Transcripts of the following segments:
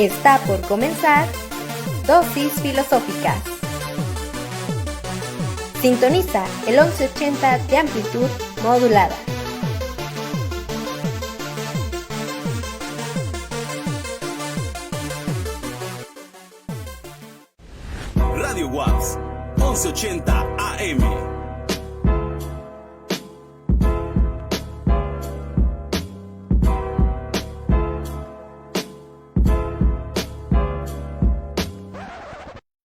Está por comenzar Dosis Filosóficas. Sintoniza el 1180 de amplitud modulada. Radio WAPS 1180 AM.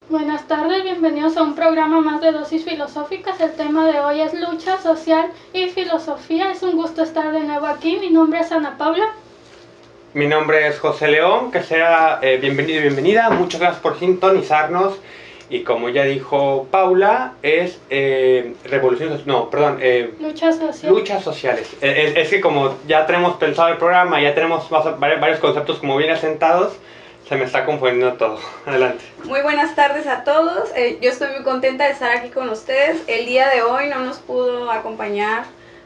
Buenas tardes, bienvenidos a un programa más de Dosis Filosóficas. El tema de hoy es lucha social y filosofía. Es un gusto estar de nuevo aquí. Mi nombre es Ana Paula. Mi nombre es José León, que sea bienvenido y bienvenida. Muchas gracias por sintonizarnos. Y como ya dijo Paula, es luchas sociales. Es que como ya tenemos pensado el programa, ya tenemos varios conceptos como bien asentados, se me está confundiendo todo. Adelante. Muy buenas tardes a todos. Yo estoy muy contenta de estar aquí con ustedes. El día de hoy no nos pudo acompañar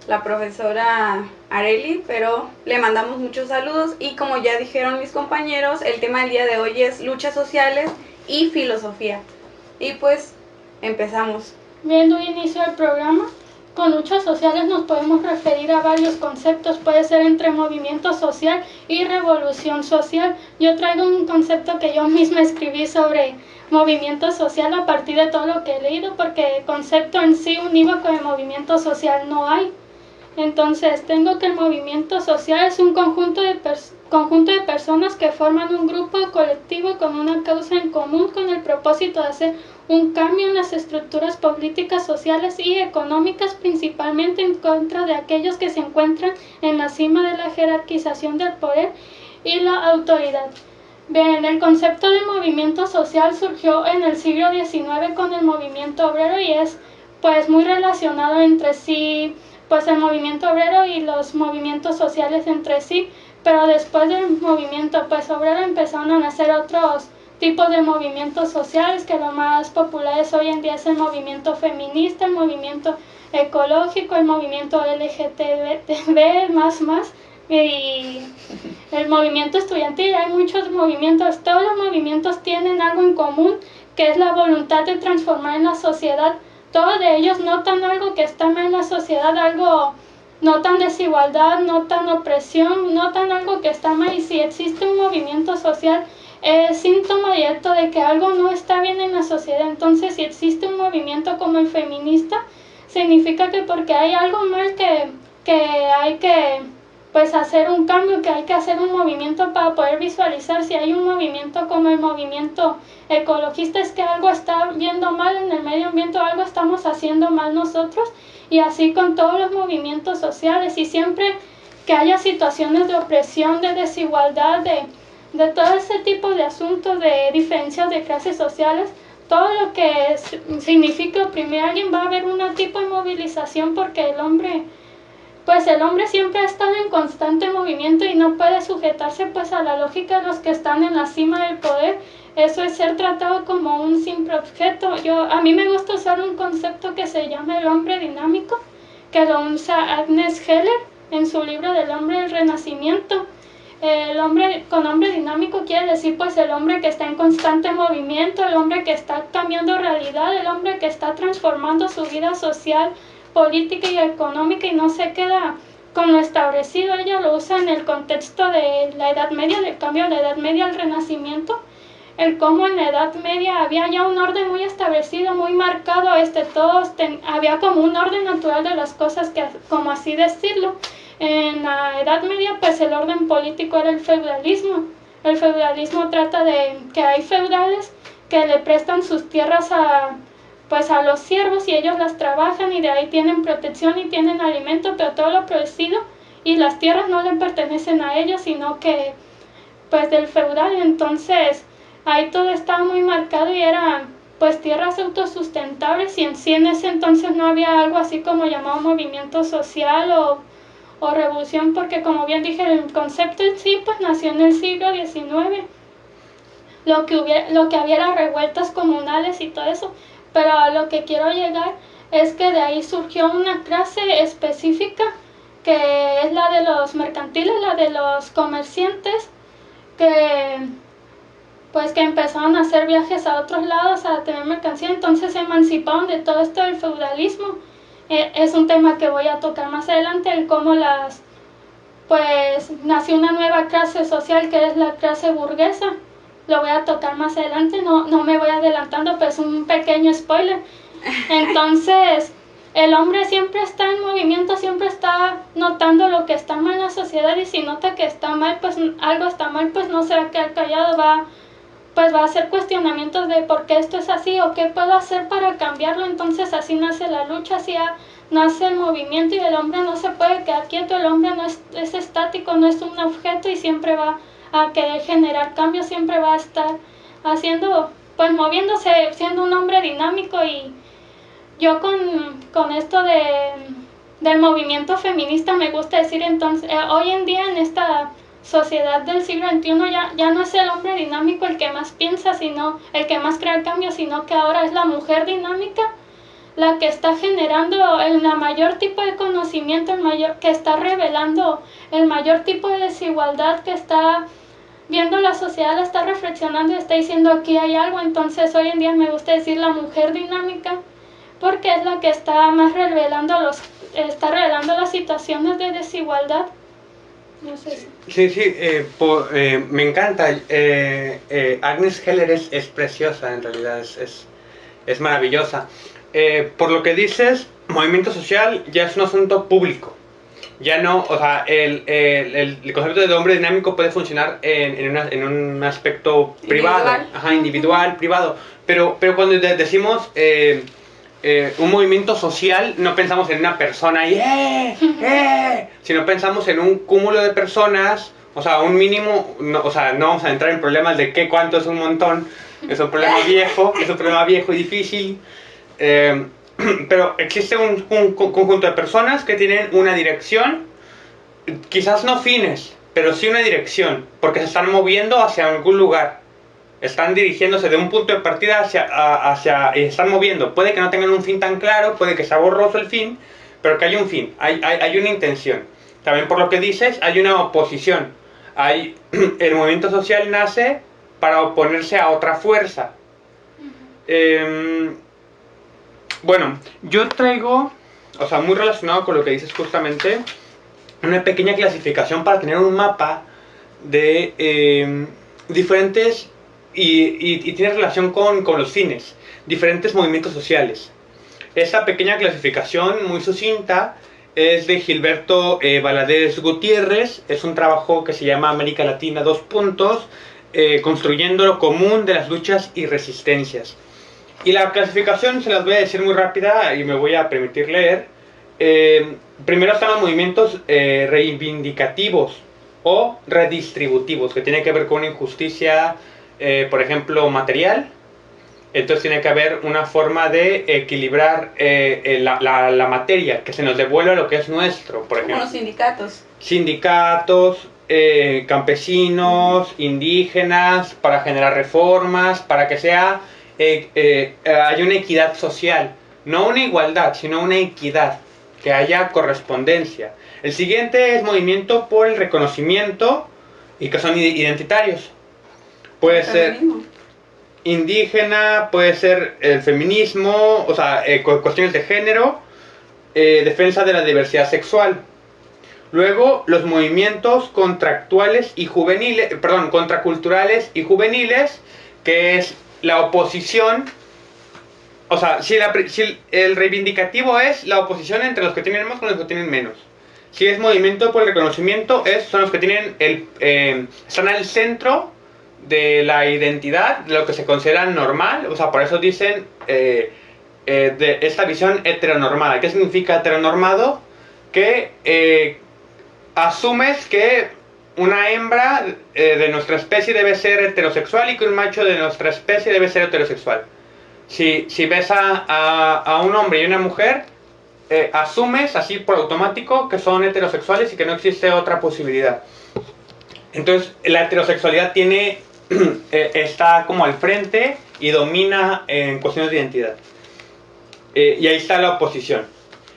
la profesora Areli, pero le mandamos muchos saludos. Y como ya dijeron mis compañeros, el tema del día de hoy es luchas sociales y filosofía. Y pues empezamos. Viendo el inicio del programa, con luchas sociales nos podemos referir a varios conceptos. Puede ser entre movimiento social y revolución social. Yo traigo un concepto que yo misma escribí sobre movimiento social a partir de todo lo que he leído, porque el concepto en sí unívoco de movimiento social no hay. Entonces tengo que el movimiento social es un conjunto de personas que forman un grupo colectivo con una causa en común, con el propósito de hacer un cambio en las estructuras políticas, sociales y económicas, principalmente en contra de aquellos que se encuentran en la cima de la jerarquización del poder y la autoridad. Bien, el concepto de movimiento social surgió en el siglo XIX con el movimiento obrero y es pues muy relacionado entre sí, pues el movimiento obrero y los movimientos sociales entre sí, pero después del movimiento pues obrero empezaron a nacer otros tipos de movimientos sociales, que lo más populares hoy en día es el movimiento feminista, el movimiento ecológico, el movimiento LGTB+, y el movimiento estudiantil. Hay muchos movimientos, todos los movimientos tienen algo en común, que es la voluntad de transformar en la sociedad. Todos de ellos notan algo que está mal en la sociedad, algo, notan desigualdad, notan opresión, notan algo que está mal, y si existe un movimiento social, es síntoma directo de que algo no está bien en la sociedad. Entonces, si existe un movimiento como el feminista, significa que porque hay algo mal que hay que pues hacer un cambio, que hay que hacer un movimiento para poder visualizar. Si hay un movimiento como el movimiento ecologista, es que algo está yendo mal en el medio ambiente, algo estamos haciendo mal nosotros, y así con todos los movimientos sociales. Y siempre que haya situaciones de opresión, de desigualdad, de todo ese tipo de asuntos, de diferencias de clases sociales, todo lo que significa oprimir a alguien, va a haber un tipo de movilización, porque el hombre siempre ha estado en constante movimiento y no puede sujetarse pues a la lógica de los que están en la cima del poder. Eso es ser tratado como un simple objeto. A mí me gusta usar un concepto que se llama el hombre dinámico, que lo usa Agnes Heller en su libro del hombre del renacimiento. El hombre con hombre dinámico quiere decir pues el hombre que está en constante movimiento, el hombre que está cambiando realidad, el hombre que está transformando su vida social, política y económica y no se queda con lo establecido. Ella lo usa en el contexto de la Edad Media, del cambio de la Edad Media al Renacimiento, el cómo en la Edad Media había ya un orden muy establecido, muy marcado, había como un orden natural de las cosas, que, como así decirlo. En la Edad Media pues el orden político era el feudalismo. El feudalismo trata de que hay feudales que le prestan sus tierras a los siervos y ellos las trabajan y de ahí tienen protección y tienen alimento, pero todo lo producido y las tierras no le pertenecen a ellos, sino que pues del feudal. Entonces ahí todo estaba muy marcado y eran pues tierras autosustentables, y en sí en ese entonces no había algo así como llamado movimiento social o revolución, porque como bien dije, el concepto en sí pues nació en el siglo XIX. Lo que había eran revueltas comunales y todo eso, pero a lo que quiero llegar es que de ahí surgió una clase específica, que es la de los mercantiles, la de los comerciantes, que pues que empezaron a hacer viajes a otros lados a tener mercancía, entonces se emanciparon de todo esto del feudalismo. Es un tema que voy a tocar más adelante, el cómo pues nació una nueva clase social que es la clase burguesa. Lo voy a tocar más adelante, no me voy adelantando, pero es un pequeño spoiler. Entonces, el hombre siempre está en movimiento, siempre está notando lo que está mal en la sociedad, y si nota que está mal, pues algo está mal, pues no se va a quedar callado, va a hacer cuestionamientos de por qué esto es así o qué puedo hacer para cambiarlo. Entonces así nace la lucha, así nace el movimiento, y el hombre no se puede quedar quieto, el hombre no es estático, no es un objeto, y siempre va a querer generar cambios, siempre va a estar haciendo, pues moviéndose, siendo un hombre dinámico. Y yo con esto del movimiento feminista me gusta decir, entonces, hoy en día en esta sociedad del siglo XXI ya no es el hombre dinámico el que más piensa, sino el que más crea cambios, sino que ahora es la mujer dinámica la que está generando el mayor tipo de conocimiento, que está revelando el mayor tipo de desigualdad, que está viendo la sociedad, la está reflexionando y está diciendo aquí hay algo. Entonces hoy en día me gusta decir la mujer dinámica, porque es la que está más revelando las situaciones de desigualdad. No sé si. Sí, me encanta. Agnes Heller es preciosa, en realidad, es maravillosa. Por lo que dices, movimiento social ya es un asunto público. Ya no, o sea, el concepto de hombre dinámico puede funcionar en un aspecto privado, individual, privado. Pero cuando decimos un movimiento social, no pensamos en una persona sino pensamos en un cúmulo de personas, o sea, un mínimo, no vamos a entrar en problemas de cuánto es un montón, es un problema viejo y difícil, pero existe un conjunto de personas que tienen una dirección, quizás no fines, pero sí una dirección, porque se están moviendo hacia algún lugar. Están dirigiéndose de un punto de partida hacia y están moviendo. Puede que no tengan un fin tan claro, puede que sea borroso el fin, pero que hay un fin, hay una intención. También por lo que dices, hay una oposición. El movimiento social nace para oponerse a otra fuerza. Bueno, yo traigo, o sea, muy relacionado con lo que dices justamente, una pequeña clasificación para tener un mapa de diferentes... Y tiene relación con los fines, diferentes movimientos sociales. Esta pequeña clasificación muy sucinta es de Gilberto Valadez Gutiérrez. Es un trabajo que se llama América Latina, construyendo lo común de las luchas y resistencias. Y la clasificación se las voy a decir muy rápida y me voy a permitir leer. Primero están los movimientos reivindicativos o redistributivos, que tienen que ver con una injusticia, por ejemplo, material. Entonces tiene que haber una forma de equilibrar la materia, que se nos devuelva lo que es nuestro, por ejemplo. Como los sindicatos. Sindicatos, campesinos, indígenas, para generar reformas, para que haya una equidad social. No una igualdad, sino una equidad, que haya correspondencia. El siguiente es movimiento por el reconocimiento, y que son identitarios. Puede ser indígena, puede ser el feminismo, o sea, cuestiones de género, defensa de la diversidad sexual. Luego, los movimientos contraculturales y juveniles, que es la oposición. O sea, si el reivindicativo es la oposición entre los que tienen más con los que tienen menos. Si es movimiento por el reconocimiento, son los que tienen están al centro de la identidad, de lo que se considera normal. O sea, por eso dicen de esta visión heteronormada. ¿Qué significa heteronormado? Que asumes que una hembra de nuestra especie debe ser heterosexual y que un macho de nuestra especie debe ser heterosexual. Si ves a un hombre y una mujer, asumes así por automático que son heterosexuales y que no existe otra posibilidad. Entonces la heterosexualidad está como al frente y domina en cuestiones de identidad. Y ahí está la oposición.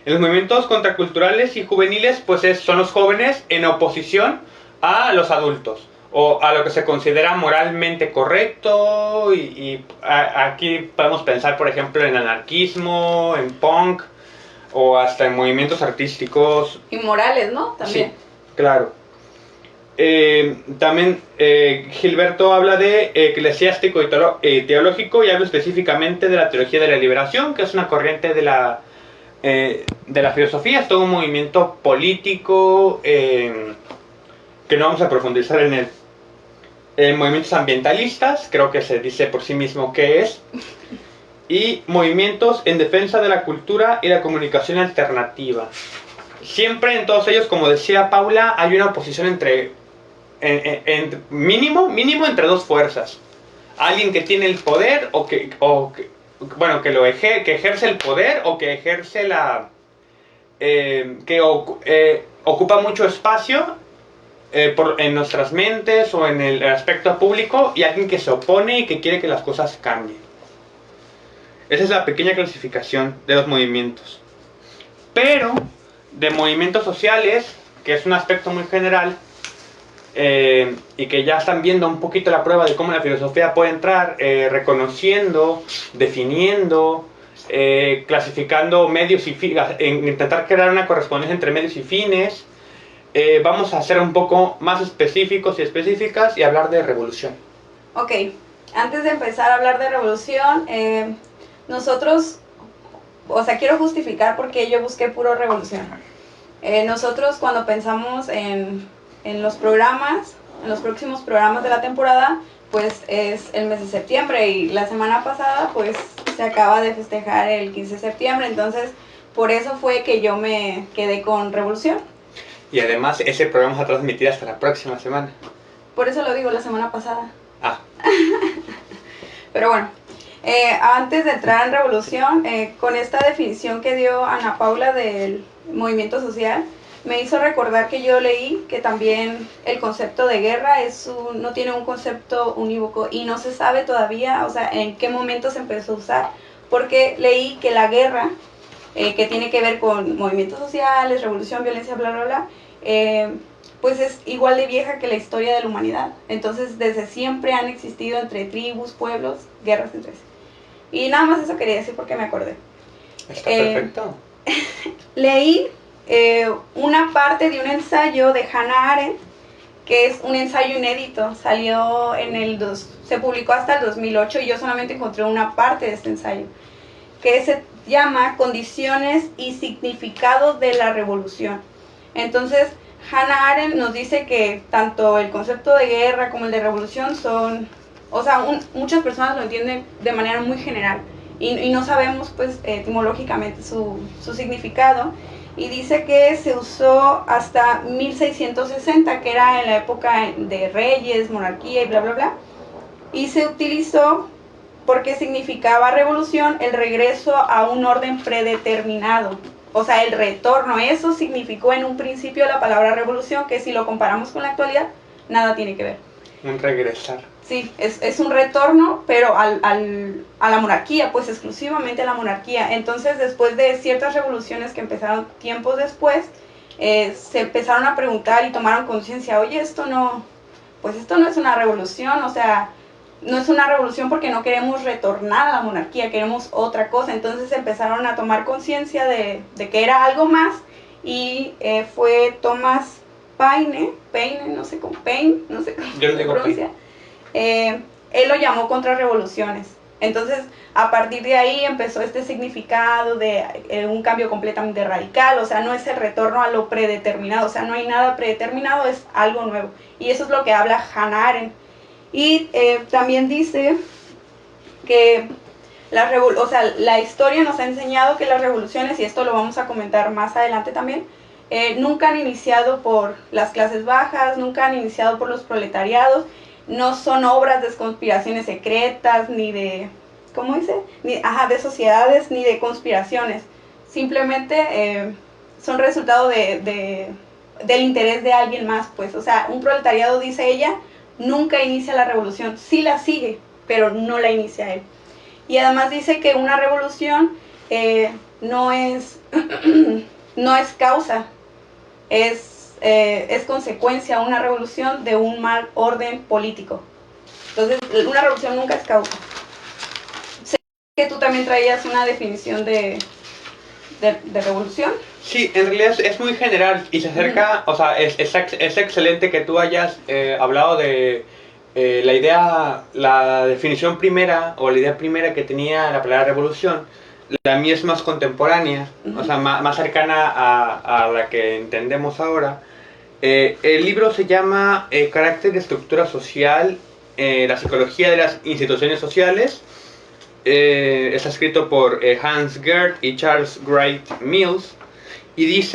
En los movimientos contraculturales y juveniles, pues son los jóvenes en oposición a los adultos. o a lo que se considera moralmente correcto, y aquí podemos pensar, por ejemplo, en anarquismo, en punk, o hasta en movimientos artísticos. Y morales, ¿no? También. Sí, claro. También Gilberto habla de eclesiástico y teológico, y habla específicamente de la teología de la liberación, que es una corriente de la filosofía, es todo un movimiento político que no vamos a profundizar en él. Movimientos ambientalistas, creo que se dice por sí mismo qué es, y movimientos en defensa de la cultura y la comunicación alternativa. Siempre en todos ellos, como decía Paula, hay una oposición entre mínimo entre dos fuerzas. Alguien que tiene el poder que ejerce el poder, o que ejerce ocupa mucho espacio en nuestras mentes o en el aspecto público, y alguien que se opone y que quiere que las cosas cambien. Esa es la pequeña clasificación de los movimientos. Pero de movimientos sociales, que es un aspecto muy general, y que ya están viendo un poquito la prueba de cómo la filosofía puede entrar, reconociendo, definiendo, clasificando medios y fines, intentar crear una correspondencia entre medios y fines. Vamos a ser un poco más específicos y específicas y hablar de revolución. Ok, antes de empezar a hablar de revolución, nosotros, quiero justificar por qué yo busqué puro revolución. Nosotros, cuando pensamos en los programas, en los próximos programas de la temporada, pues es el mes de septiembre, y la semana pasada pues se acaba de festejar el 15 de septiembre, entonces por eso fue que yo me quedé con revolución. Y además ese programa se va a transmitir hasta la próxima semana. Por eso lo digo, la semana pasada. Ah. Pero bueno, antes de entrar en revolución, con esta definición que dio Ana Paula del movimiento social, me hizo recordar que yo leí que también el concepto de guerra no tiene un concepto unívoco, y no se sabe todavía, en qué momento se empezó a usar, porque leí que la guerra, que tiene que ver con movimientos sociales, revolución, violencia, bla, bla, bla, pues es igual de vieja que la historia de la humanidad. Entonces, desde siempre han existido entre tribus, pueblos, guerras entre sí. Y nada más eso quería decir porque me acordé. Está perfecto. Leí una parte de un ensayo de Hannah Arendt, que es un ensayo inédito, salió se publicó hasta el 2008, y yo solamente encontré una parte de este ensayo, que se llama Condiciones y significado de la revolución. Entonces, Hannah Arendt nos dice que tanto el concepto de guerra como el de revolución son, muchas personas lo entienden de manera muy general, y no sabemos pues etimológicamente su significado, y dice que se usó hasta 1660, que era en la época de reyes, monarquía y bla bla bla, y se utilizó porque significaba revolución el regreso a un orden predeterminado, el retorno. Eso significó en un principio la palabra revolución, que si lo comparamos con la actualidad, nada tiene que ver. Un regresar. Sí, es un retorno, pero a la monarquía, pues exclusivamente a la monarquía. Entonces, después de ciertas revoluciones que empezaron tiempos después, se empezaron a preguntar y tomaron conciencia, oye, esto no es una revolución, no es una revolución porque no queremos retornar a la monarquía, queremos otra cosa. Entonces empezaron a tomar conciencia de que era algo más, y fue Thomas Paine, no sé cómo se pronuncia. Él lo llamó contrarrevoluciones. Entonces, a partir de ahí empezó este significado de un cambio completamente radical, no es el retorno a lo predeterminado, no hay nada predeterminado, es algo nuevo. Y eso es lo que habla Hannah Arendt. Y también dice que la historia nos ha enseñado que las revoluciones, y esto lo vamos a comentar más adelante también, nunca han iniciado por las clases bajas, nunca han iniciado por los proletariados, no son obras de conspiraciones secretas, ni de, ¿cómo dice? De sociedades, ni de conspiraciones. Simplemente son resultado del interés de alguien más, pues. Un proletariado, dice ella, nunca inicia la revolución, sí la sigue, pero no la inicia él. Y además dice que una revolución no es causa, es es consecuencia una revolución de un mal orden político. Entonces, una revolución nunca es causa. Sé que tú también traías una definición de revolución. Sí, en realidad es muy general y se acerca, o sea, es excelente que tú hayas hablado de la definición primera o la idea primera que tenía la palabra revolución. La mía es más contemporánea, o sea, más cercana a la que entendemos ahora. El libro se llama Carácter y estructura social, la psicología de las instituciones sociales. Está escrito por Hans Gerd y Charles Wright Mills y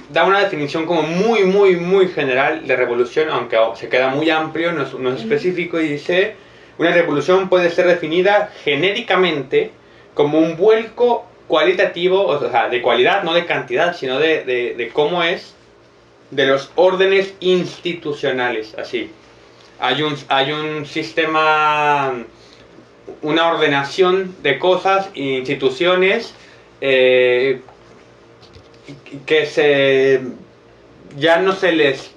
da una definición como muy general de revolución, aunque se queda muy amplio, no es específico, y dice: una revolución puede ser definida genéricamente como un vuelco cualitativo, o sea, de cualidad, no de cantidad, sino de cómo es, de los órdenes institucionales, así. Hay un sistema, una ordenación de cosas e instituciones que ya no se les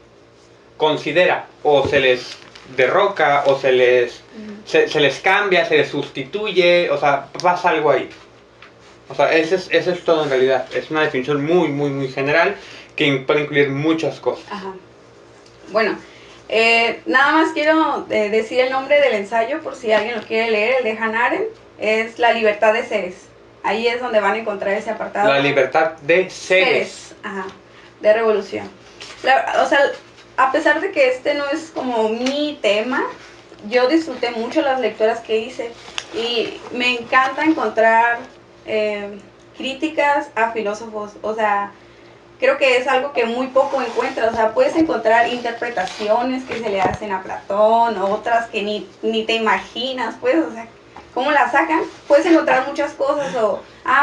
considera, o se les derroca, o se les cambia, se les sustituye, o sea, pasa algo ahí. O sea, eso es todo en realidad. Es una definición muy general que puede incluir muchas cosas. Ajá. Bueno, nada más quiero decir el nombre del ensayo por si alguien lo quiere leer. El de Hannah Arendt es La libertad de seres. Ahí es donde van a encontrar ese apartado. La libertad de seres. Ajá, de revolución. O sea, a pesar de que este no es como mi tema, yo disfruté mucho las lecturas que hice y me encanta encontrar críticas a filósofos. O sea, creo que es algo que muy poco encuentras. O sea, puedes encontrar interpretaciones que se le hacen a Platón, otras que ni te imaginas, pues, o sea, cómo las sacan. Puedes encontrar muchas cosas,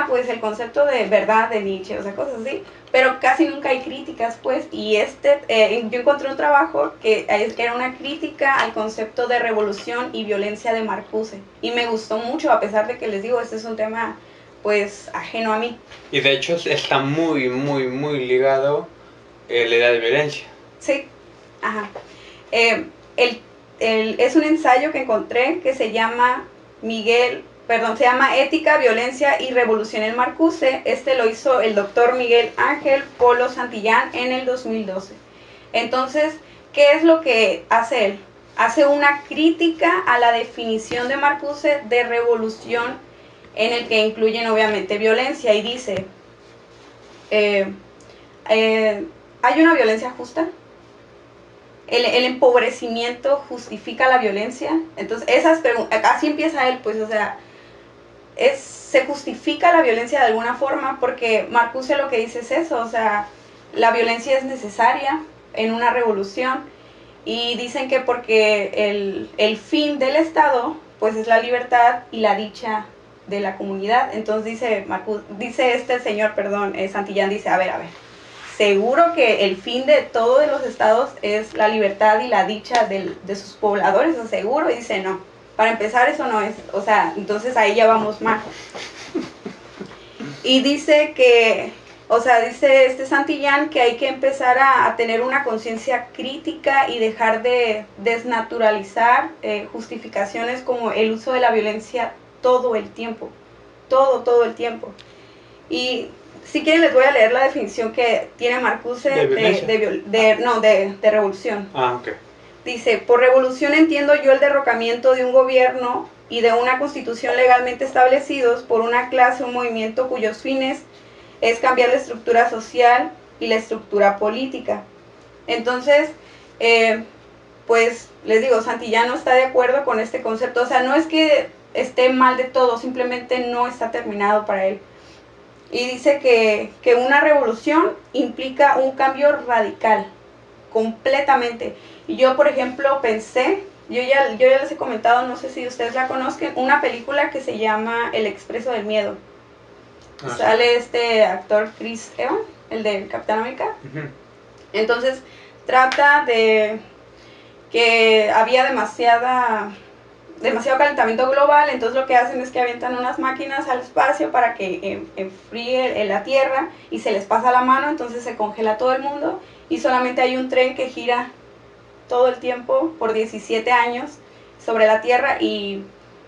pues el concepto de verdad de Nietzsche, o sea, cosas así, pero casi nunca hay críticas, pues, y yo encontré un trabajo que era una crítica al concepto de revolución y violencia de Marcuse, y me gustó mucho, a pesar de que les digo, este es un tema, pues, ajeno a mí. Y de hecho está muy ligado la idea de violencia. Sí, ajá. Es un ensayo que encontré que se llama se llama Ética, Violencia y Revolución en Marcuse. Este lo hizo el doctor Miguel Ángel Polo Santillán en el 2012. Entonces, ¿qué es lo que hace él? Hace una crítica a la definición de Marcuse de revolución, en el que incluyen obviamente violencia, y dice, ¿hay una violencia justa? ¿El empobrecimiento justifica la violencia? Entonces, así empieza él, pues, o sea, se justifica la violencia de alguna forma, porque Marcuse lo que dice es eso, o sea, la violencia es necesaria en una revolución, y dicen que porque el fin del Estado, pues, es la libertad y la dicha de la comunidad. Entonces Santillán dice, a ver, seguro que el fin de todos los estados es la libertad y la dicha de sus pobladores, ¿o seguro? Y dice, no, para empezar eso no es, o sea, entonces ahí ya vamos mal. Y dice dice Santillán que hay que empezar a tener una conciencia crítica y dejar de desnaturalizar justificaciones como el uso de la violencia todo el tiempo, todo el tiempo. Y si quieren les voy a leer la definición que tiene Marcuse de revolución. Ah, ok. Dice, por revolución entiendo yo el derrocamiento de un gobierno y de una constitución legalmente establecidos por una clase o un movimiento cuyos fines es cambiar la estructura social y la estructura política. Entonces, pues les digo, Santillán no está de acuerdo con este concepto. O sea, no es que esté mal de todo, simplemente no está terminado para él. Y dice que una revolución implica un cambio radical, completamente. Y yo, por ejemplo, pensé, yo ya les he comentado, no sé si ustedes la conozcan, una película que se llama El Expreso del Miedo. Sale este actor Chris Evans, el de Capitán América. Entonces, trata de que había demasiado calentamiento global, entonces lo que hacen es que avientan unas máquinas al espacio para que enfríe la Tierra y se les pasa la mano, entonces se congela todo el mundo y solamente hay un tren que gira todo el tiempo por 17 años sobre la Tierra y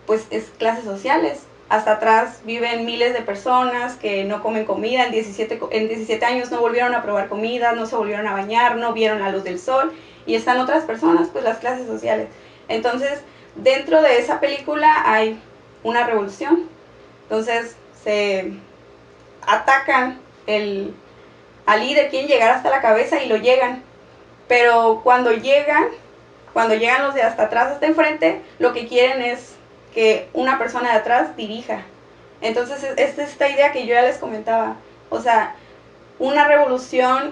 pues es clases sociales. Hasta atrás viven miles de personas que no comen comida, en 17 años no volvieron a probar comida, no se volvieron a bañar, no vieron la luz del sol, y están otras personas, pues las clases sociales. Entonces, dentro de esa película hay una revolución. Entonces, se atacan al líder, quieren llegar hasta la cabeza y lo llegan. Pero cuando llegan los de hasta atrás, hasta enfrente, lo que quieren es que una persona de atrás dirija. Entonces es esta idea que yo ya les comentaba. O sea, una revolución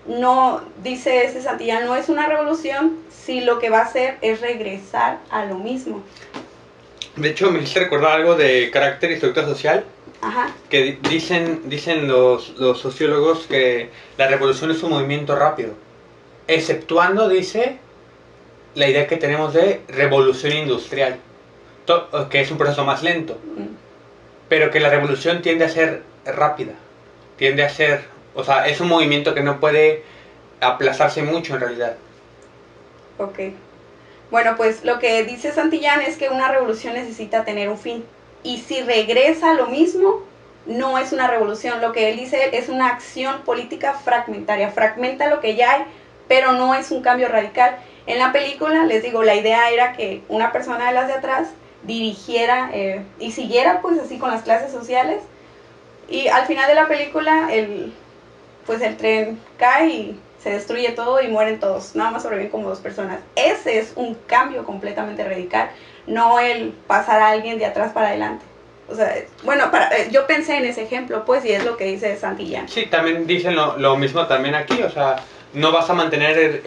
no, dice ese Santillán, no es una revolución si lo que va a hacer es regresar a lo mismo. De hecho, me hiciste recordar algo de carácter y estructura social. Ajá. Que dicen los sociólogos que la revolución es un movimiento rápido, exceptuando, dice, la idea que tenemos de revolución industrial, que es un proceso más lento, pero que la revolución tiende a ser rápida, o sea, es un movimiento que no puede aplazarse mucho en realidad. Ok. Bueno, pues lo que dice Santillán es que una revolución necesita tener un fin. Y si regresa a lo mismo, no es una revolución. Lo que él dice es una acción política fragmentaria. Fragmenta lo que ya hay, pero no es un cambio radical. En la película, les digo, la idea era que una persona de las de atrás dirigiera y siguiera pues así con las clases sociales. Y al final de la película, el tren cae y se destruye todo y mueren todos. Nada más sobreviven como 2 personas. Ese es un cambio completamente radical. No el pasar a alguien de atrás para adelante. O sea, bueno, yo pensé en ese ejemplo, pues, y es lo que dice Santillán. Sí, también dicen lo mismo también aquí, o sea, no vas a mantener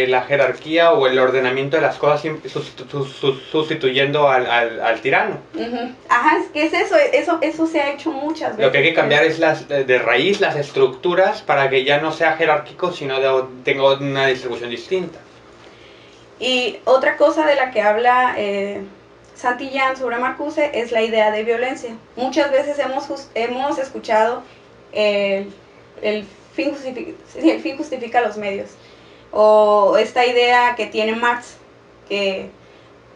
la jerarquía o el ordenamiento de las cosas sustituyendo al tirano. Uh-huh. Ajá, es que es eso se ha hecho muchas veces. Lo que hay que cambiar es de raíz las estructuras para que ya no sea jerárquico, sino tenga una distribución distinta. Y otra cosa de la que habla Santillán sobre Marcuse es la idea de violencia. Muchas veces hemos escuchado el fin justifica los medios. O esta idea que tiene Marx, que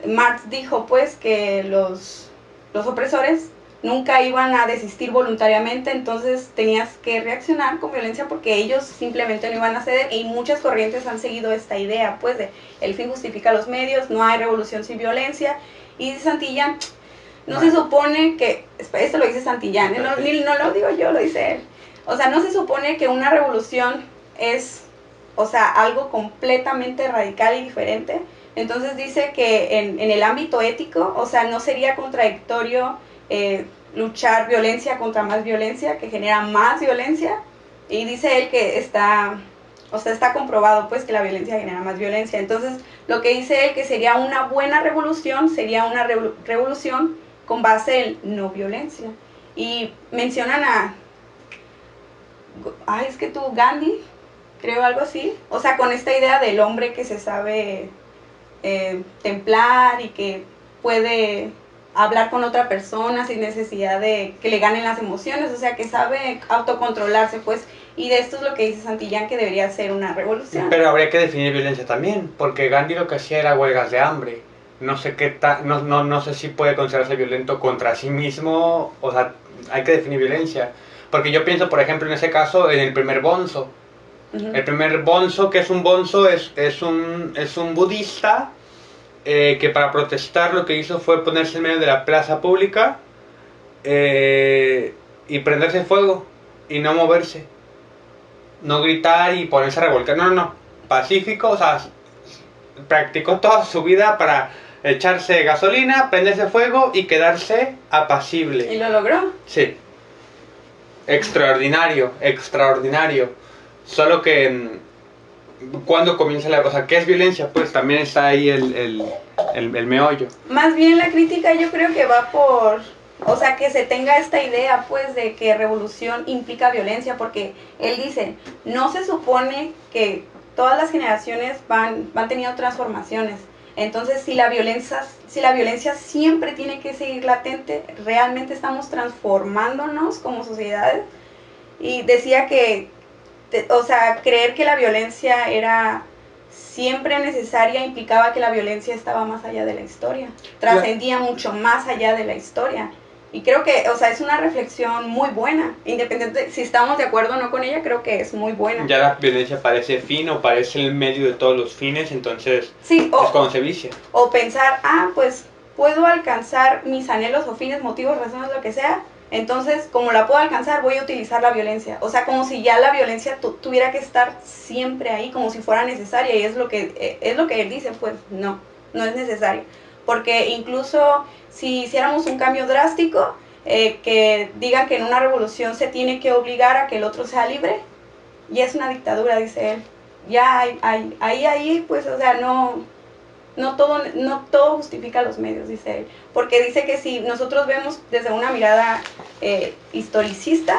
Marx dijo pues que los opresores nunca iban a desistir voluntariamente, entonces tenías que reaccionar con violencia porque ellos simplemente no iban a ceder, y muchas corrientes han seguido esta idea pues de el fin justifica los medios, no hay revolución sin violencia. Y dice Santillán, no se supone que, esto lo dice Santillán, no lo digo yo, lo dice él. O sea, no se supone que una revolución es, o sea, algo completamente radical y diferente. Entonces dice que en el ámbito ético, o sea, no sería contradictorio luchar violencia contra más violencia, que genera más violencia. Y dice él que está comprobado pues que la violencia genera más violencia. Entonces, lo que dice él que sería una buena revolución, sería una revolución con base en no violencia. Y mencionan Gandhi, creo, algo así. O sea, con esta idea del hombre que se sabe templar y que puede hablar con otra persona sin necesidad de que le ganen las emociones, o sea, que sabe autocontrolarse, pues. Y de esto es lo que dice Santillán, que debería ser una revolución. Pero habría que definir violencia también, porque Gandhi lo que hacía era huelgas de hambre. No sé no sé si puede considerarse violento contra sí mismo, o sea, hay que definir violencia. Porque yo pienso, por ejemplo, en ese caso, en el primer bonzo. Uh-huh. El primer bonzo, que es un bonzo, es un budista que para protestar lo que hizo fue ponerse en medio de la plaza pública y prenderse fuego y no moverse. No gritar y ponerse a revolcar, no, pacífico, o sea, practicó toda su vida para echarse gasolina, prenderse fuego y quedarse apacible. ¿Y lo logró? Sí. Extraordinario. Solo que cuando comienza o sea, ¿qué es violencia? Pues también está ahí el meollo. Más bien la crítica yo creo que va por, o sea, que se tenga esta idea pues de que revolución implica violencia, porque él dice, no se supone que todas las generaciones van teniendo transformaciones. Entonces, si la violencia siempre tiene que seguir latente, realmente estamos transformándonos como sociedades. Y decía que o sea, creer que la violencia era siempre necesaria implicaba que la violencia estaba más allá de la historia, trascendía mucho más allá de la historia. Y creo que, o sea, es una reflexión muy buena, independiente si estamos de acuerdo o no con ella, creo que es muy buena. Ya la violencia parece fin o parece el medio de todos los fines, entonces Sí, es cuando se vicia. o pensar, pues puedo alcanzar mis anhelos o fines, motivos, razones, lo que sea, entonces como la puedo alcanzar voy a utilizar la violencia. O sea, como si ya la violencia tuviera que estar siempre ahí, como si fuera necesaria, y es lo que él dice, pues no es necesario. Porque incluso si hiciéramos un cambio drástico, que digan que en una revolución se tiene que obligar a que el otro sea libre, ya es una dictadura, dice él. Ya ahí, pues, o sea, no todo justifica los medios, dice él. Porque dice que si nosotros vemos desde una mirada historicista,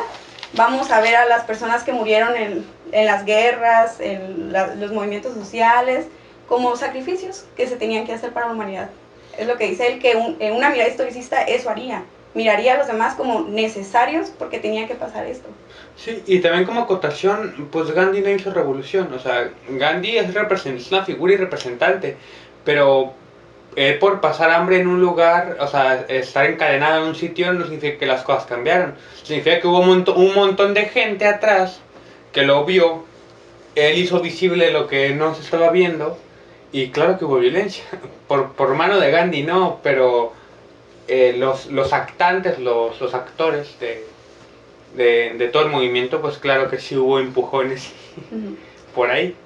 vamos a ver a las personas que murieron en las guerras, en los movimientos sociales, como sacrificios que se tenían que hacer para la humanidad. Es lo que dice él, que en una mirada historicista eso haría. Miraría a los demás como necesarios porque tenía que pasar esto. Sí, y también como acotación, pues Gandhi no hizo revolución, o sea, Gandhi es una figura y representante, pero por pasar hambre en un lugar, o sea, estar encadenado en un sitio no significa que las cosas cambiaron, significa que hubo un montón de gente atrás que lo vio, él hizo visible lo que no se estaba viendo, y claro que hubo violencia, por mano de Gandhi no, pero los actantes, los actores de todo el movimiento, pues claro que sí hubo empujones por ahí.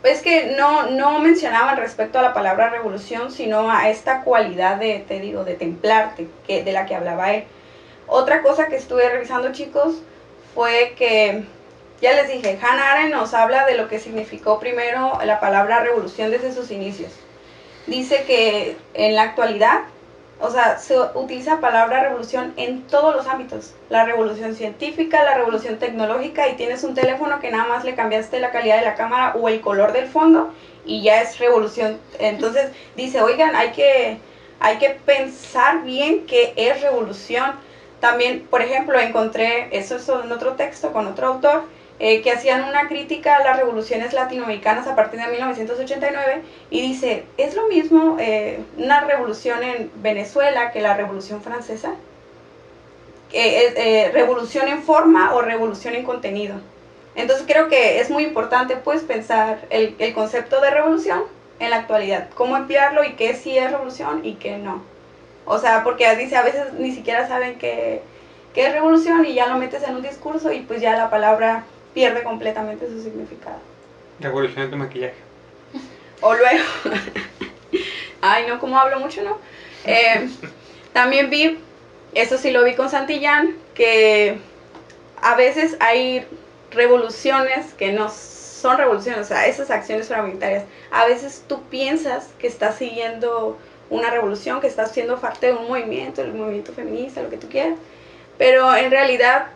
Pues que no mencionaban respecto a la palabra revolución, sino a esta cualidad de templarte, de la que hablaba él. Otra cosa que estuve revisando, chicos, fue que, ya les dije, Hannah Arendt nos habla de lo que significó primero la palabra revolución desde sus inicios. Dice que en la actualidad, o sea, se utiliza la palabra revolución en todos los ámbitos. La revolución científica, la revolución tecnológica, y tienes un teléfono que nada más le cambiaste la calidad de la cámara o el color del fondo y ya es revolución. Entonces dice, oigan, hay que pensar bien qué es revolución. También, por ejemplo, encontré, eso es en otro texto con otro autor, que hacían una crítica a las revoluciones latinoamericanas a partir de 1989 y dice, ¿es lo mismo una revolución en Venezuela que la revolución francesa? ¿Revolución en forma o revolución en contenido? Entonces creo que es muy importante pues pensar el concepto de revolución en la actualidad, cómo emplearlo y qué sí es revolución y qué no. O sea, porque dice, a veces ni siquiera saben qué es revolución y ya lo metes en un discurso y pues ya la palabra pierde completamente su significado. Revolución de tu maquillaje. O luego, ay no, como hablo mucho, ¿no? También vi, eso sí lo vi con Santillán, que a veces hay revoluciones que no son revoluciones, o sea, esas acciones paramilitares. A veces tú piensas que estás siguiendo una revolución, que estás siendo parte de un movimiento, el movimiento feminista, lo que tú quieras. Pero en realidad,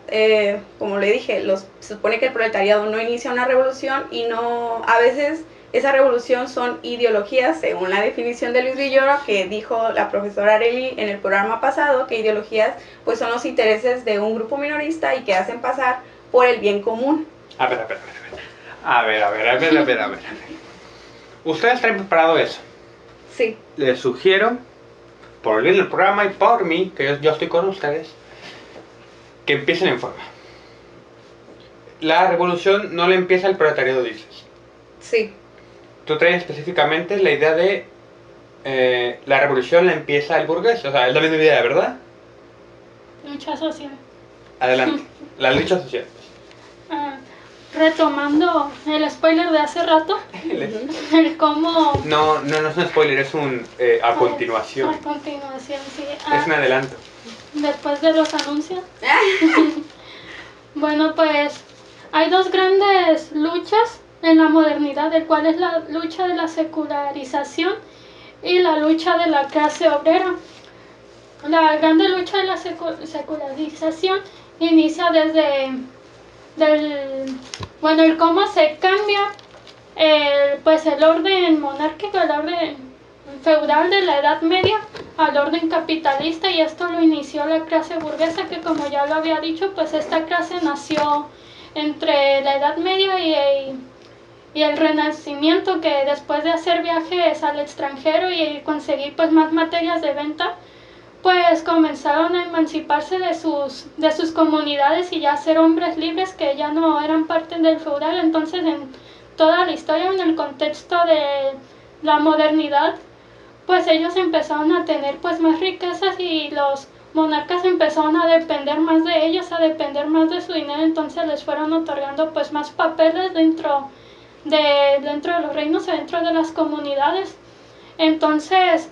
como le dije, se supone que el proletariado no inicia una revolución y a veces esa revolución son ideologías, según la definición de Luis Villoro, que dijo la profesora Areli en el programa pasado, que ideologías pues son los intereses de un grupo minorista y que hacen pasar por el bien común. A ver. ¿Ustedes traen preparado eso? Sí. Les sugiero, por el bien del programa y por mí, que yo estoy con ustedes, que empiecen en forma. La revolución no la empieza el proletariado, dices. Sí. Tú traes específicamente la idea de la revolución la empieza el burgués, o sea, es la misma idea, ¿verdad? Lucha social. Adelante, la lucha social. Retomando el spoiler de hace rato, el cómo... No es un spoiler, es un a continuación. A continuación, sí. Es un adelanto. Después de los anuncios. Bueno, pues hay dos grandes luchas en la modernidad, el cual es la lucha de la secularización y la lucha de la clase obrera. La grande lucha de la secularización inicia desde el cómo se cambia el orden monárquico, el orden feudal de la Edad Media al orden capitalista, y esto lo inició la clase burguesa, que como ya lo había dicho, pues esta clase nació entre la Edad Media y el Renacimiento, que después de hacer viajes al extranjero y conseguir pues más materias de venta, pues comenzaron a emanciparse de sus comunidades y ya ser hombres libres que ya no eran parte del feudal. Entonces en toda la historia, en el contexto de la modernidad, pues ellos empezaron a tener pues más riquezas y los monarcas empezaron a depender más de ellos, a depender más de su dinero. Entonces les fueron otorgando pues más papeles dentro de los reinos, dentro de las comunidades. Entonces,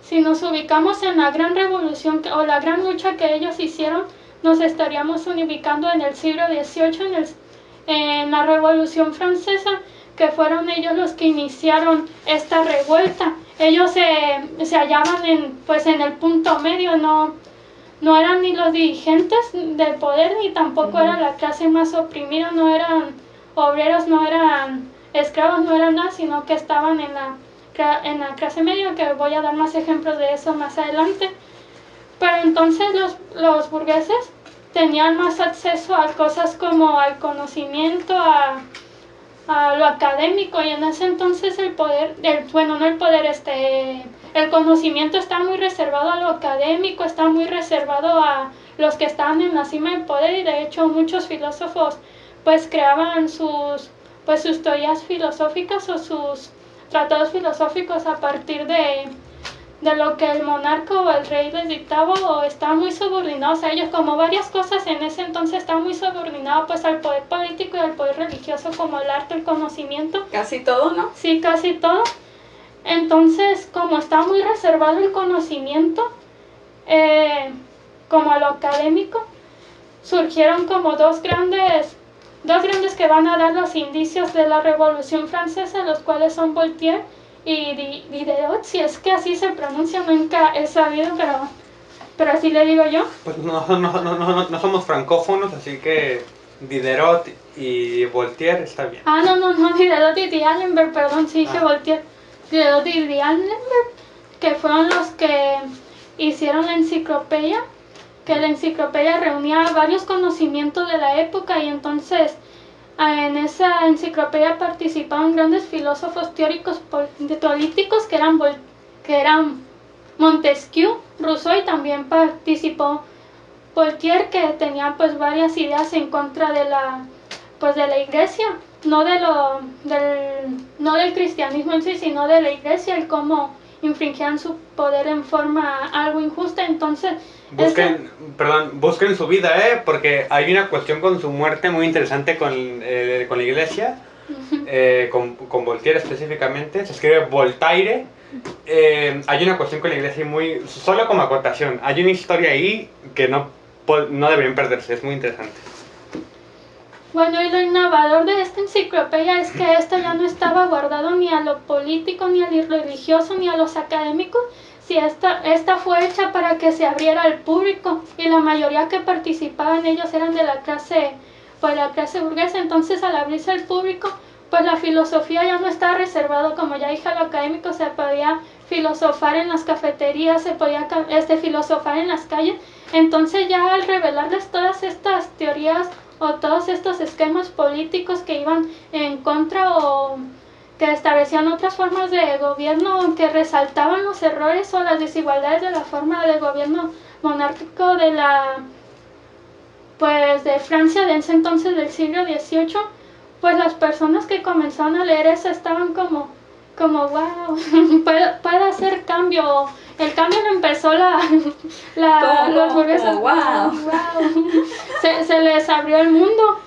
si nos ubicamos en la gran revolución o la gran lucha que ellos hicieron, nos estaríamos ubicando en el siglo XVIII, en la Revolución Francesa, que fueron ellos los que iniciaron esta revuelta. Ellos se hallaban en el punto medio, no eran ni los dirigentes del poder, ni tampoco era la clase más oprimida, no eran obreros, no eran esclavos, no eran nada, sino que estaban en la clase media, que voy a dar más ejemplos de eso más adelante. Pero entonces los burgueses tenían más acceso a cosas como al conocimiento, a lo académico, y en ese entonces el conocimiento está muy reservado a lo académico, está muy reservado a los que estaban en la cima del poder, y de hecho muchos filósofos pues creaban sus teorías filosóficas o sus tratados filosóficos a partir de lo que el monarca o el rey les dictaba, o estaban muy subordinados a ellos, como varias cosas en ese entonces estaban muy subordinados pues al poder político y al poder religioso, como el arte, el conocimiento. Casi todo, ¿no? Sí, casi todo. Entonces, como está muy reservado el conocimiento, como a lo académico, surgieron como dos grandes que van a dar los indicios de la Revolución Francesa, los cuales son Voltaire y Diderot, si es que así se pronuncia, nunca he sabido, pero así le digo yo. Pues no somos francófonos, así que Diderot y Voltaire está bien. No, Diderot y D'Alembert, perdón, sí dije Voltaire. Diderot y D'Alembert, que fueron los que hicieron la enciclopedia, que la enciclopedia reunía varios conocimientos de la época, y entonces en esa enciclopedia participaban grandes filósofos teóricos políticos que eran Montesquieu, Rousseau, y también participó Voltaire, que tenía pues varias ideas en contra de la iglesia, no del cristianismo en sí, sino de la iglesia, y cómo infringían su poder en forma algo injusta. Entonces busquen su vida, porque hay una cuestión con su muerte muy interesante con la iglesia, con Voltaire específicamente. Se escribe Voltaire. Hay una cuestión con la iglesia muy, solo como acotación, hay una historia ahí que no deberían perderse, es muy interesante. Bueno, y lo innovador de esta enciclopedia es que esto ya no estaba guardado ni a lo político, ni a lo religioso, ni a los académicos. Si esta fue hecha para que se abriera al público, y la mayoría que participaba en ellos eran de la clase burguesa. Entonces, al abrirse al público, pues la filosofía ya no estaba reservado, como ya dije, a lo académico. Se podía filosofar en las cafeterías, se podía filosofar en las calles. Entonces, ya al revelarles todas estas teorías o todos estos esquemas políticos que iban en contra o que establecían otras formas de gobierno, que resaltaban los errores o las desigualdades de la forma de gobierno monárquico de Francia de ese entonces, del siglo XVIII, pues las personas que comenzaron a leer eso estaban como wow, puede hacer cambio. El cambio lo empezó los burgueses. Wow. Se les abrió el mundo.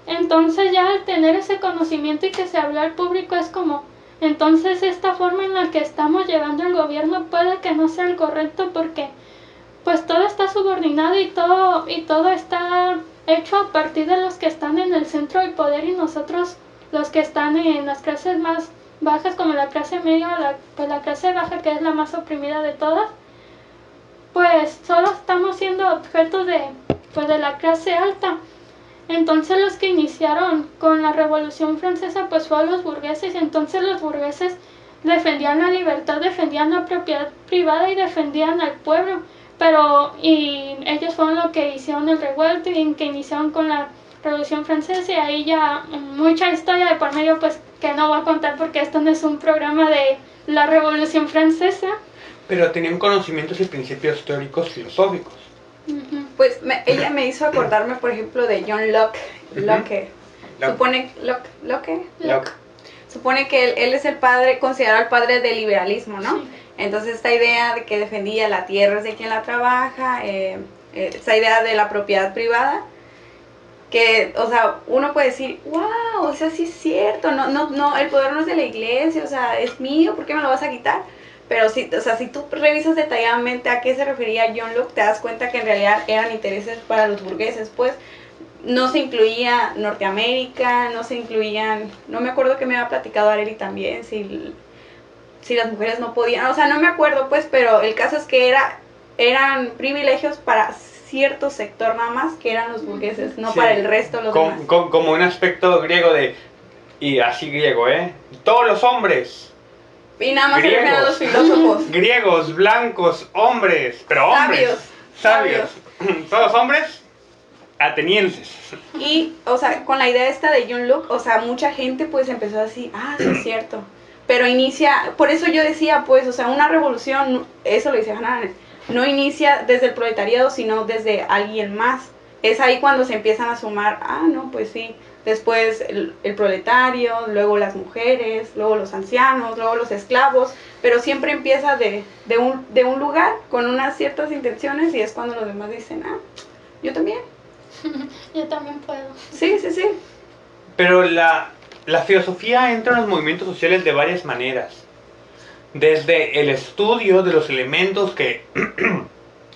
Entonces, ya al tener ese conocimiento y que se habló al público, es como, entonces esta forma en la que estamos llevando el gobierno puede que no sea el correcto, porque pues todo está subordinado y todo está hecho a partir de los que están en el centro del poder, y nosotros, los que están en las clases más bajas, como la clase media, la clase baja, que es la más oprimida de todas, pues solo estamos siendo objetos de la clase alta. Entonces los que iniciaron con la Revolución Francesa pues fueron los burgueses. Entonces los burgueses defendían la libertad, defendían la propiedad privada y defendían al pueblo, y ellos fueron los que hicieron el revuelto y que iniciaron con la Revolución Francesa, y ahí ya mucha historia de por medio, pues que no voy a contar porque esto no es un programa de la Revolución Francesa. Pero tenían conocimientos y principios teóricos filosóficos. Pues ella me hizo acordarme, por ejemplo, de John Locke. Locke. Locke. Supone que él es el padre, considerado el padre del liberalismo, ¿no? Sí. Entonces esta idea de que defendía la tierra es de quien la trabaja, esa idea de la propiedad privada, que, o sea, uno puede decir, wow, o sea, sí es cierto, no, el poder no es de la iglesia, o sea, es mío, ¿por qué me lo vas a quitar? Pero sí, o sea, si tú revisas detalladamente a qué se refería John Locke, te das cuenta que en realidad eran intereses para los burgueses, pues no se incluía Norteamérica, no se incluían, no me acuerdo que me había platicado Areli también, si las mujeres no podían, o sea, no me acuerdo pues, pero el caso es que eran privilegios para cierto sector nada más, que eran los burgueses, no Sí. para el resto de los demás. Como un aspecto griego y así griego, todos los hombres, Y nada más se griegos. refieren a los filósofos. griegos, blancos, hombres, pero hombres, sabios. Todos hombres atenienses. Y, o sea, con la idea esta de John Locke, o sea, mucha gente pues empezó así, sí es cierto. Pero inicia, por eso yo decía, pues, o sea, una revolución, eso lo dice Hannah Arendt, no inicia desde el proletariado, sino desde alguien más. Es ahí cuando se empiezan a sumar, no, pues sí, después el proletario, luego las mujeres, luego los ancianos, luego los esclavos, pero siempre empieza de un lugar con unas ciertas intenciones y es cuando los demás dicen, yo también. Yo también puedo. Sí. Pero la filosofía entra en los movimientos sociales de varias maneras. Desde el estudio de los elementos que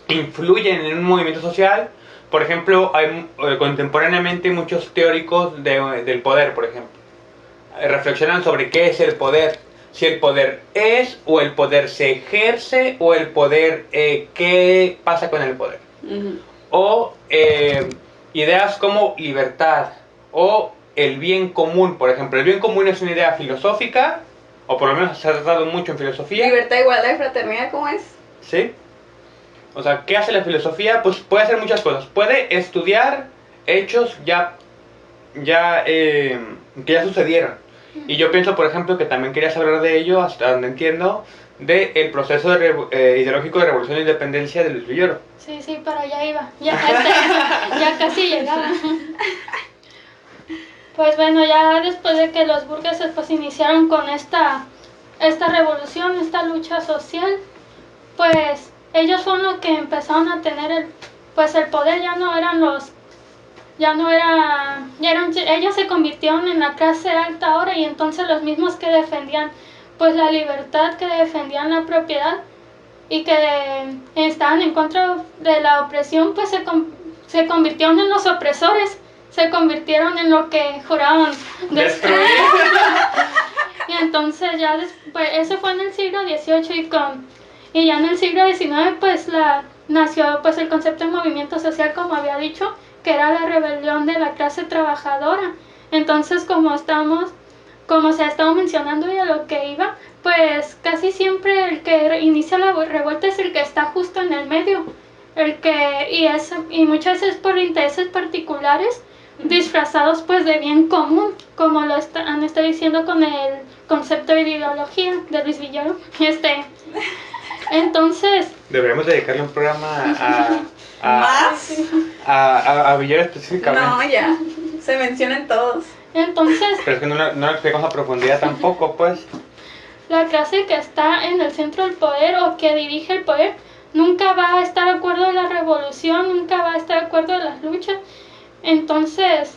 influyen en un movimiento social. Por ejemplo, hay contemporáneamente muchos teóricos del poder, por ejemplo. Reflexionan sobre qué es el poder. Si el poder es, o el poder se ejerce, o el poder, qué pasa con el poder. O ideas como libertad, o el bien común, por ejemplo. El bien común es una idea filosófica, o por lo menos se ha tratado mucho en filosofía. Libertad, igualdad y fraternidad, ¿cómo es? ¿Sí? O sea, ¿qué hace la filosofía? Pues puede hacer muchas cosas. Puede estudiar hechos que ya sucedieron. Y yo pienso, por ejemplo, que también querías hablar de ello, hasta donde entiendo, del proceso ideológico de revolución e independencia de Luis Villoro. Sí, pero ya iba, ya casi llegaba. Pues bueno, ya después de que los burgueses pues iniciaron con esta revolución, esta lucha social, pues ellos fueron los que empezaron a tener el poder. Ellos se convirtieron en la clase alta ahora, y entonces los mismos que defendían pues la libertad, que defendían la propiedad y que estaban en contra de la opresión, pues se convirtieron en los opresores, se convirtieron en lo que juraban destruir. Y entonces ya después, eso fue en el siglo XVIII, y ya en el siglo XIX pues nació pues el concepto de movimiento social, como había dicho, que era la rebelión de la clase trabajadora. Entonces, como se ha estado mencionando y a lo que iba, pues casi siempre el que inicia la revuelta es el que está justo en el medio, y muchas veces por intereses particulares disfrazados pues de bien común, como lo han estado diciendo con el concepto de ideología de Luis Villoro. Entonces Deberíamos dedicarle un programa ¿Más? a Villoro específicamente. No, ya. Se mencionan todos. Entonces, Pero es que no lo explicamos a profundidad tampoco, pues. la clase que está en el centro del poder o que dirige el poder nunca va a estar de acuerdo en la revolución, nunca va a estar de acuerdo en las luchas. Entonces,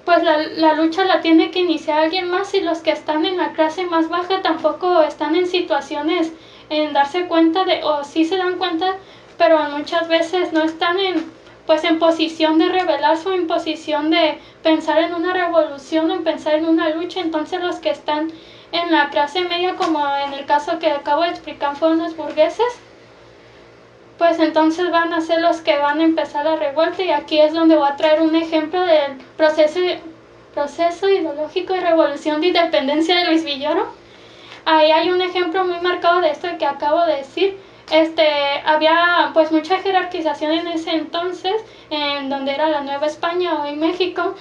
pues la lucha la tiene que iniciar alguien más, y los que están en la clase más baja tampoco están en situaciones en darse cuenta o sí se dan cuenta, pero muchas veces no están en posición de rebelarse, o en posición de pensar en una revolución, o en pensar en una lucha. Entonces los que están en la clase media, como en el caso que acabo de explicar, fueron los burgueses, pues entonces van a ser los que van a empezar la revuelta. Y aquí es donde voy a traer un ejemplo del proceso ideológico de revolución de independencia de Luis Villoro. Ahí hay un ejemplo muy marcado de esto que acabo de decir. había pues mucha jerarquización en ese entonces, en donde era la Nueva España o en México.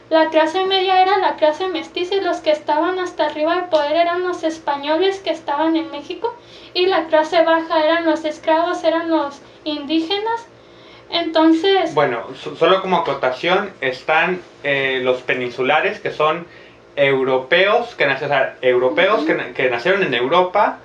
La clase media era la clase mestiza y los que estaban hasta arriba del poder eran los españoles que estaban en México, y la clase baja eran los esclavos, eran los indígenas. Entonces, Bueno, solo como acotación están los peninsulares, que son europeos, que nacieron en Europa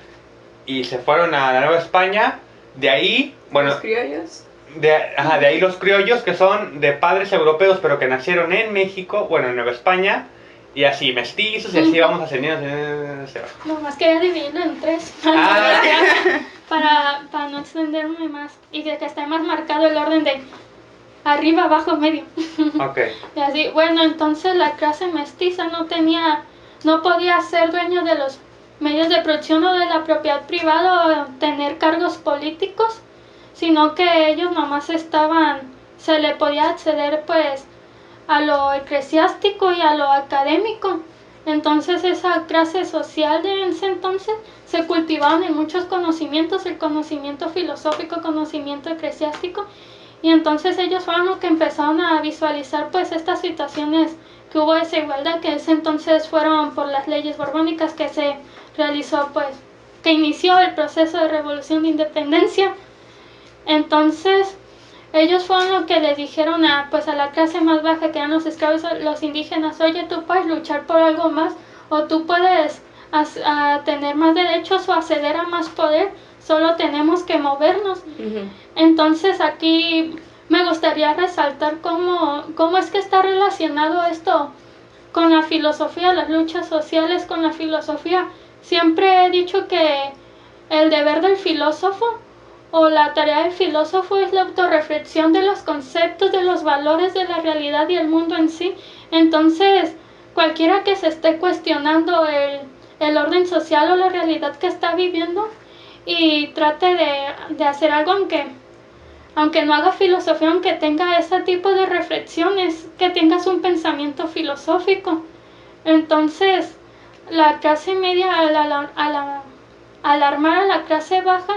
y se fueron a la Nueva España. De ahí, bueno, Los criollos. de ahí los criollos, que son de padres europeos pero que nacieron en México, bueno, en Nueva España, y así mestizos, y así vamos ascendiendo. nomás quería dividirlo en 3 Ah, para no extenderme más y que esté más marcado el orden de arriba, abajo, medio. ok. Y así, bueno, entonces la clase mestiza no podía ser dueño de los medios de producción o de la propiedad privada o tener cargos políticos, sino que ellos nomás se le podía acceder pues a lo eclesiástico y a lo académico. Entonces esa clase social de ese entonces se cultivaban en muchos conocimientos, el conocimiento filosófico, conocimiento eclesiástico, y entonces ellos fueron los que empezaron a visualizar pues estas situaciones que hubo desigualdad, que ese entonces fueron por las leyes borbónicas que se realizó pues, que inició el proceso de revolución de independencia. Entonces ellos fueron los que le dijeron a la clase más baja, que eran los esclavos, los indígenas: oye, tú puedes luchar por algo más, o tú puedes tener más derechos o acceder a más poder, solo tenemos que movernos. Entonces aquí me gustaría resaltar cómo es que está relacionado esto con la filosofía, las luchas sociales con la filosofía. Siempre he dicho que el deber del filósofo o la tarea del filósofo es la autorreflexión de los conceptos, de los valores, de la realidad y el mundo en sí. Entonces, cualquiera que se esté cuestionando el orden social o la realidad que está viviendo y trate de hacer algo, aunque no haga filosofía, aunque tenga ese tipo de reflexiones, que tengas un pensamiento filosófico. Entonces, la clase media, al armar a la clase baja,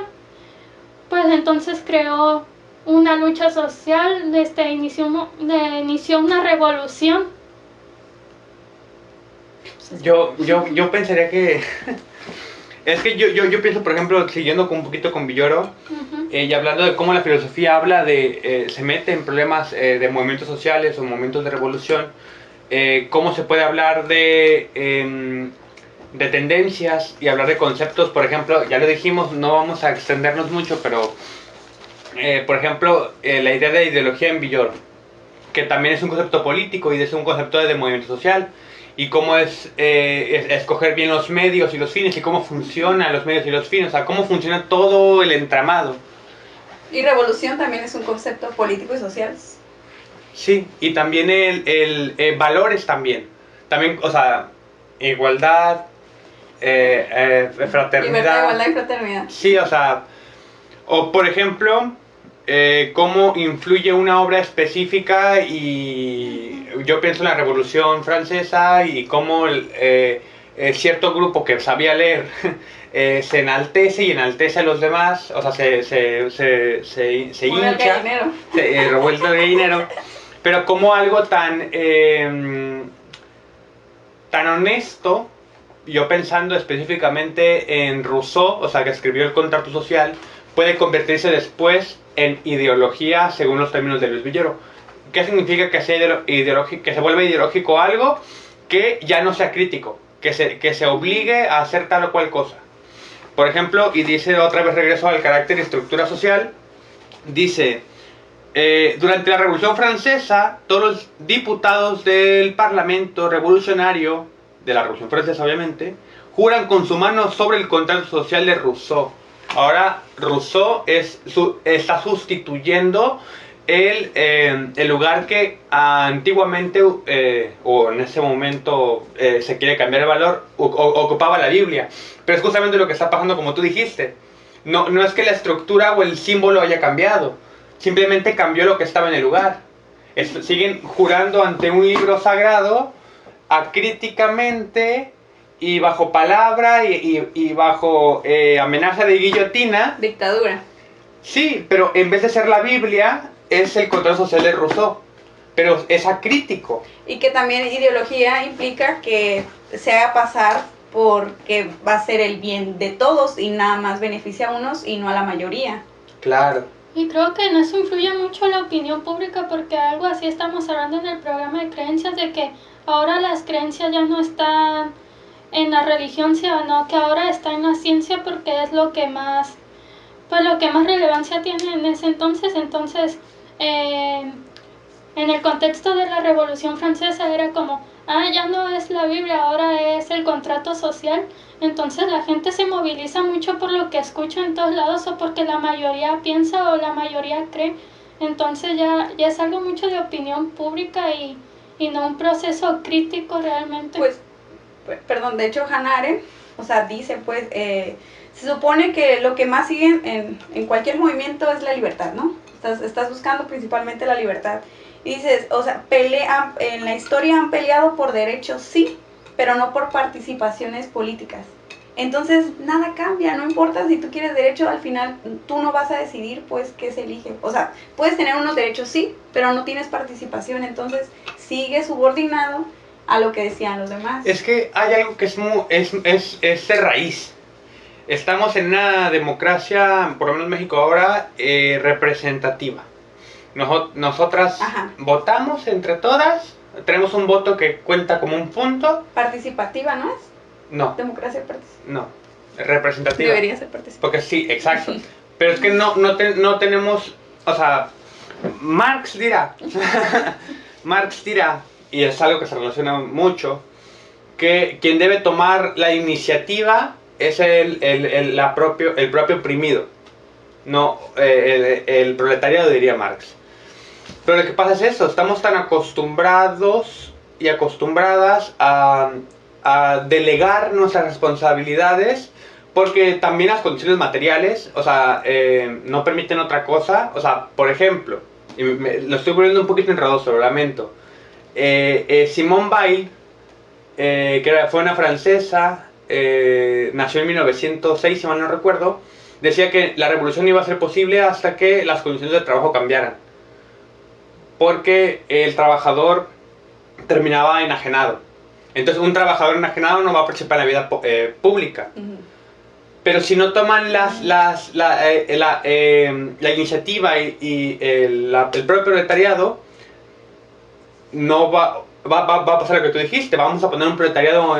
pues entonces creó una lucha social, inició una revolución. Yo pensaría que es que yo pienso, por ejemplo, siguiendo un poquito con Villoro, y hablando de cómo la filosofía habla se mete en problemas de movimientos sociales o momentos de revolución, cómo se puede hablar de tendencias y hablar de conceptos. Por ejemplo, ya lo dijimos, no vamos a extendernos mucho, pero por ejemplo, la idea de ideología en Villoro, que también es un concepto político y es un concepto de movimiento social, y cómo es escoger bien los medios y los fines, y cómo funcionan los medios y los fines, o sea, cómo funciona todo el entramado. Y revolución también es un concepto político y social. Sí, y también el valores también, o sea, igualdad, fraternidad. Libertad, igualdad y fraternidad. Sí, o sea, o por ejemplo, cómo influye una obra específica, y yo pienso en la Revolución Francesa y cómo cierto grupo que sabía leer se enaltece y enaltece a los demás, o sea, se hincha, revuelto de dinero, pero como algo tan honesto. Yo pensando específicamente en Rousseau, o sea, que escribió el Contrato Social, puede convertirse después en ideología según los términos de Luis Villoro. ¿Qué significa que que se vuelva ideológico algo que ya no sea crítico, que se obligue a hacer tal o cual cosa? Por ejemplo, y dice otra vez, regreso al carácter y estructura social, dice: durante la Revolución Francesa, todos los diputados del Parlamento revolucionario, de la Revolución Francesa obviamente, juran con su mano sobre el contrato social de Rousseau. Ahora Rousseau está sustituyendo el lugar que antiguamente o en ese momento se quiere cambiar el valor, ocupaba la Biblia. Pero es justamente lo que está pasando, como tú dijiste. No es que la estructura o el símbolo haya cambiado, simplemente cambió lo que estaba en el lugar. Siguen jurando ante un libro sagrado acríticamente y bajo palabra y bajo amenaza de guillotina. Dictadura. Sí, pero en vez de ser la Biblia, es el control social de Rousseau, pero es acrítico. Y que también ideología implica que se haga pasar porque va a ser el bien de todos y nada más beneficia a unos y no a la mayoría. Claro. Y creo que en eso influye mucho la opinión pública, porque algo así estamos hablando en el programa de creencias, de que ahora las creencias ya no están en la religión, sino que ahora está en la ciencia, porque es lo que más, pues lo que más relevancia tiene en ese entonces. Entonces, en el contexto de la Revolución Francesa era como, ya no es la Biblia, ahora es el contrato social. Entonces la gente se moviliza mucho por lo que escucha en todos lados o porque la mayoría piensa o la mayoría cree. Entonces ya es algo mucho de opinión pública y no un proceso crítico realmente. Pues, perdón, de hecho Hannah Arendt, o sea, dice pues, se supone que lo que más sigue en cualquier movimiento es la libertad, ¿no? Estás buscando principalmente la libertad. Y dices, o sea, en la historia han peleado por derechos, sí, pero no por participaciones políticas. Entonces, nada cambia, no importa si tú quieres derecho, al final tú no vas a decidir, pues, qué se elige. O sea, puedes tener unos derechos, sí, pero no tienes participación, entonces sigue subordinado a lo que decían los demás. Es que hay algo que es de raíz. Estamos en una democracia, por lo menos en México ahora, representativa. Nosotras Ajá. votamos entre todas, tenemos un voto que cuenta como un punto. Participativa, ¿no es? No, Democracia participativa. no, representativa. Debería ser participativa. Porque sí, exacto. Pero es que no tenemos, o sea, Marx dirá, y es algo que se relaciona mucho, que quien debe tomar la iniciativa es el propio oprimido, no el proletariado, diría Marx. Pero lo que pasa es eso, estamos tan acostumbrados y acostumbradas a delegar nuestras responsabilidades, porque también las condiciones materiales, o sea, no permiten otra cosa. O sea, por ejemplo, lo estoy volviendo un poquito enredoso, lo lamento. Simone Weil, fue una francesa, nació en 1906, si mal no recuerdo, decía que la revolución iba a ser posible hasta que las condiciones de trabajo cambiaran, porque el trabajador terminaba enajenado. Entonces un trabajador enajenado no va a participar en la vida pública. Pero si no toman la iniciativa y el propio proletariado, no va a pasar lo que tú dijiste. Vamos a poner un proletariado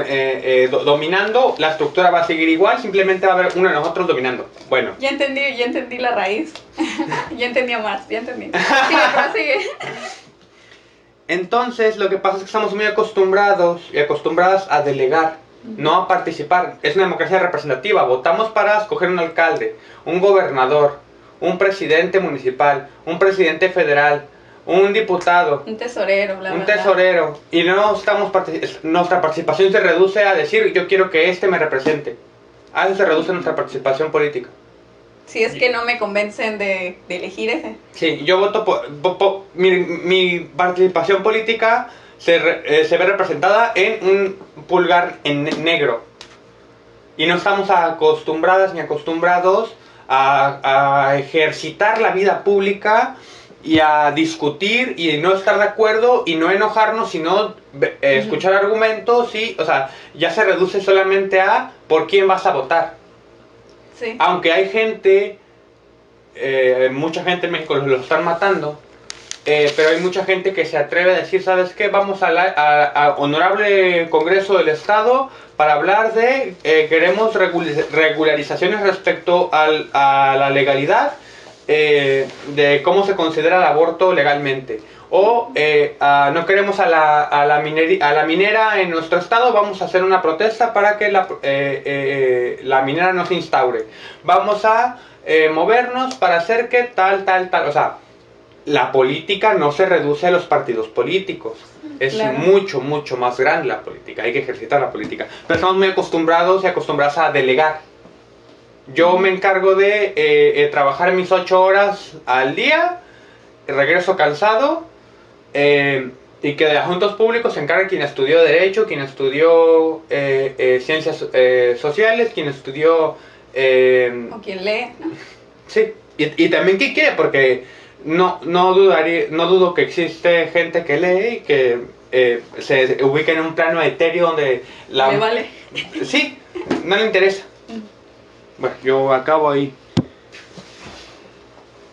dominando, la estructura va a seguir igual, simplemente va a haber uno de nosotros dominando. Bueno. Ya entendí la raíz. Ya entendí a Marx, ya entendí. Sigue. Entonces, lo que pasa es que estamos muy acostumbrados y acostumbradas a delegar, no a participar. Es una democracia representativa. Votamos para escoger un alcalde, un gobernador, un presidente municipal, un presidente federal, un diputado, un tesorero, un tesorero. Y no estamos nuestra participación se reduce a decir, yo quiero que este me represente. A eso se reduce nuestra participación política. Si es que no me convencen de elegir ese. Sí, yo voto por mi participación política se ve representada en un pulgar en negro. Y no estamos acostumbradas ni acostumbrados a ejercitar la vida pública y a discutir y no estar de acuerdo y no enojarnos, sino escuchar argumentos. Y, o sea, ya se reduce solamente a por quién vas a votar. Sí. Aunque hay gente, mucha gente en México los están matando, pero hay mucha gente que se atreve a decir, ¿sabes qué? Vamos a honorable Congreso del Estado para hablar de, queremos regularizaciones respecto a la legalidad, de cómo se considera el aborto legalmente. O no queremos a la minera en nuestro estado, vamos a hacer una protesta para que la minera no se instaure. Vamos a movernos para hacer que tal. O sea, la política no se reduce a los partidos políticos. Es claro. mucho más grande la política. Hay que ejercitar la política. Pero estamos muy acostumbrados y acostumbradas a delegar. Yo me encargo de trabajar mis 8 horas al día, regreso cansado. Y que de asuntos públicos se encarga quien estudió Derecho, quien estudió Ciencias Sociales, quien estudió... O quien lee, ¿no? Sí, y también quien quiere, porque no dudo que existe gente que lee y que se ubica en un plano etéreo donde Le vale. Sí, no le interesa. Bueno, yo acabo ahí.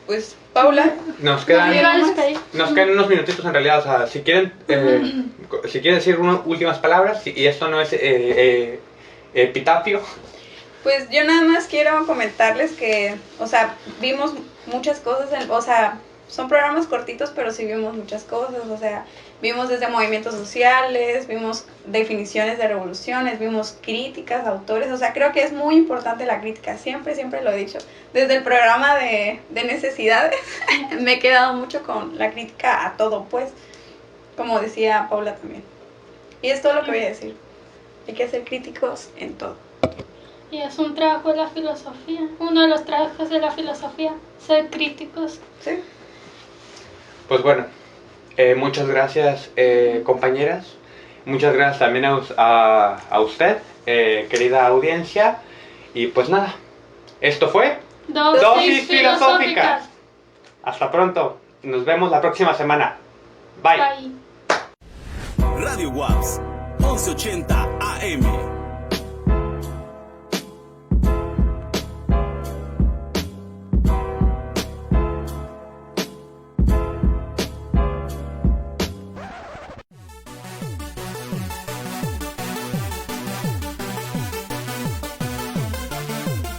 Pues, Paula. Nos quedan Me iba a despedir. unos minutitos en realidad, o sea, si quieren decir unas últimas palabras, y esto no es epitafio. Pues yo nada más quiero comentarles que, o sea, vimos muchas cosas, o sea, son programas cortitos, pero sí vimos muchas cosas, o sea, vimos desde movimientos sociales, vimos definiciones de revoluciones, vimos críticas, autores, o sea, creo que es muy importante la crítica, siempre lo he dicho. Desde el programa de necesidades me he quedado mucho con la crítica a todo, pues, como decía Paula también. Y es todo lo que voy a decir, hay que ser críticos en todo. Y es un trabajo de la filosofía, uno de los trabajos de la filosofía, ser críticos. ¿Sí? Pues bueno, muchas gracias compañeras, muchas gracias también a usted, querida audiencia, y pues nada, esto fue Dosis filosóficas. Hasta pronto, nos vemos la próxima semana. Bye. Bye. Radio WAPS 1180 AM.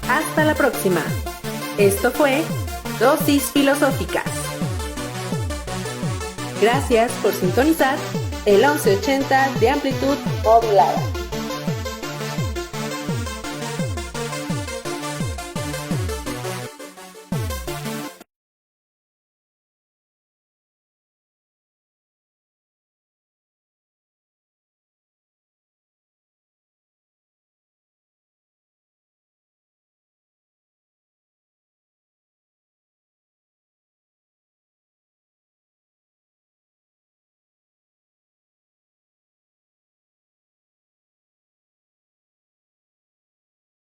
Hasta la próxima. Esto fue Dosis Filosóficas. Gracias por sintonizar el 1180 de amplitud modulada.